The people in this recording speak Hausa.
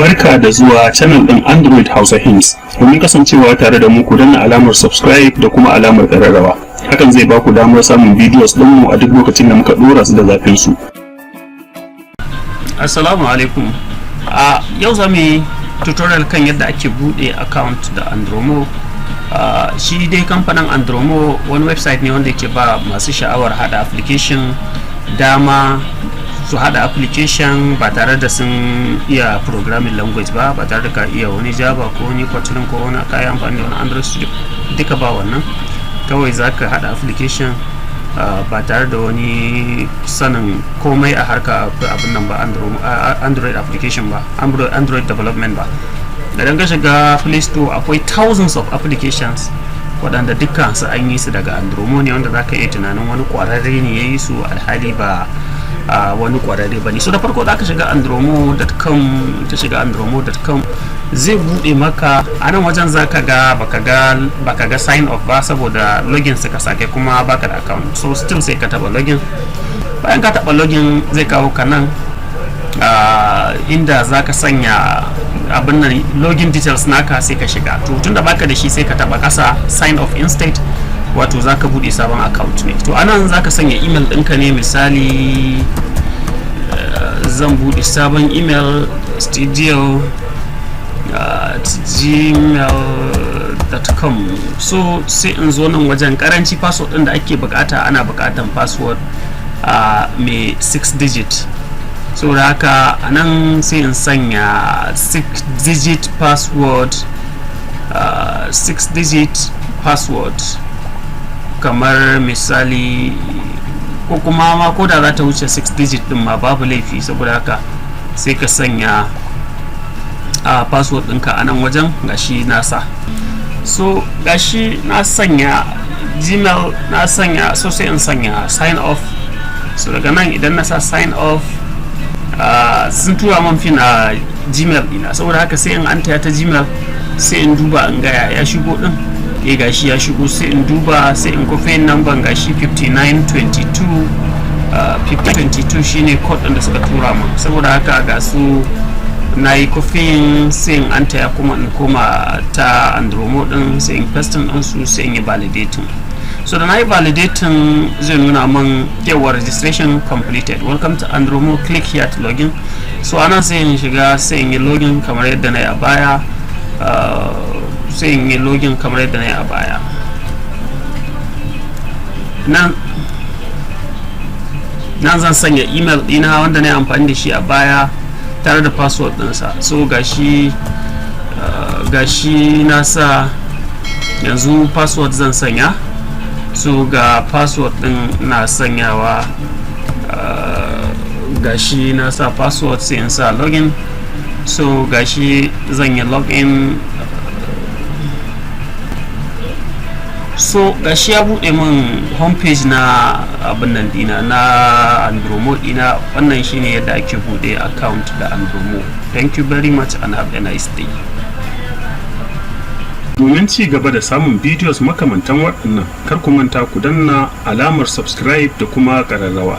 Barka da zuwa channel ɗin Android Hausa Hints. Domin kasancewa tare da mu ku danna alamar subscribe da kuma alamar ƙararrawa. Hakan zai ba ku damar samun videos ɗinmu a duk lokacin da muka ɗora su da zafin su. Assalamu alaikum. Yau za mu yi tutorial kan yadda ake buɗe account da Andromo. Shi dai kamfanin Andromo wani website ne wanda yake ba masu sha'awar hada application dama su hada application ba tare da sun iya programming language ba tare da ka iya wani Java ko wani Kotlin ko wani kayan amfani da wani Android Studio, duka ba wannan. Kawai za ka hada application ba tare da wani sanin komai a harka abin nan ba, Android application ba, Android development ba. Da ka shiga Play Store akwai thousands of applications waɗanda dukkan su an yi su daga Andromo ne, wanda za ka iya tunanin wani ƙwararre ne ya yi su, alhali ba wani ƙwararre ba ne. So da farko za ka shiga andromo.com, ta shiga andromo.com zai buɗe maka a nan wajen. za ka ga baka ga sign up ba saboda login suka sake kuma baka da account, so still sai ka taba login. Bayan ka taba login zai kawo ka nan inda za ka sanya abin nan login details naka, sai ka shiga. To tunda baka da shi sai ka taba kasa sign up instead, wato za ka buɗe sabon account ne. To anan za ka sanya email ɗinka ne, misali zan buɗe sabon email studio@gmail.com. so sai in zo nan wajen karanci password ɗin da ake bukata, ana bukatan password mai 6 digit. so da haka anan sai in sanya 6 digit password, 6 digit password kamar misali, ko kuma ma ko da za ta wuce 6 digit din ma babu laifi. saboda haka sai ka sanya password ɗinka a nan wajen, gashi nasa. so gashi na sanya Gmail na sanya, so sai in sanya sign off. so daga nan idan na sa sign off sun tura man fin a Gmail ɗina, saboda haka sai in anta ta Gmail, sai in duba in ga ya shigo din. Gashi ya shigo, sai in duba, sai in kofe number gashi 5922. 5922 shine code din da suka tura min. saboda haka ga su na yi kofin, sai in anta ya kuma in koma ta Andromo din, sai in pasting din su, sai in yi validating. so da na yi validating zai nuna min yawa registration completed, welcome to Andromo, click here to login. so anan sai in shiga, sai in yi login kamar yadda na yi a baya. sai in yi login kamar yadda na yi a baya. nan zan sanya email dina wanda na yi amfani da shi a baya tare da password dinsa. so gashi na sa, yanzu password zan sanya. so ga password din na sanyawa, gashi na sa password, sai in sa login. so gashi zan yi login. so gashi ya bude min homepage na abin nan dina na Andromo dina. wannan shine yadda ake bude account da Andromo. Thank you very much and have a nice day. Domin ci gaba da samun videos makamantan waɗannan, kar ku manta ku danna alamar subscribe da kuma ƙararrawa.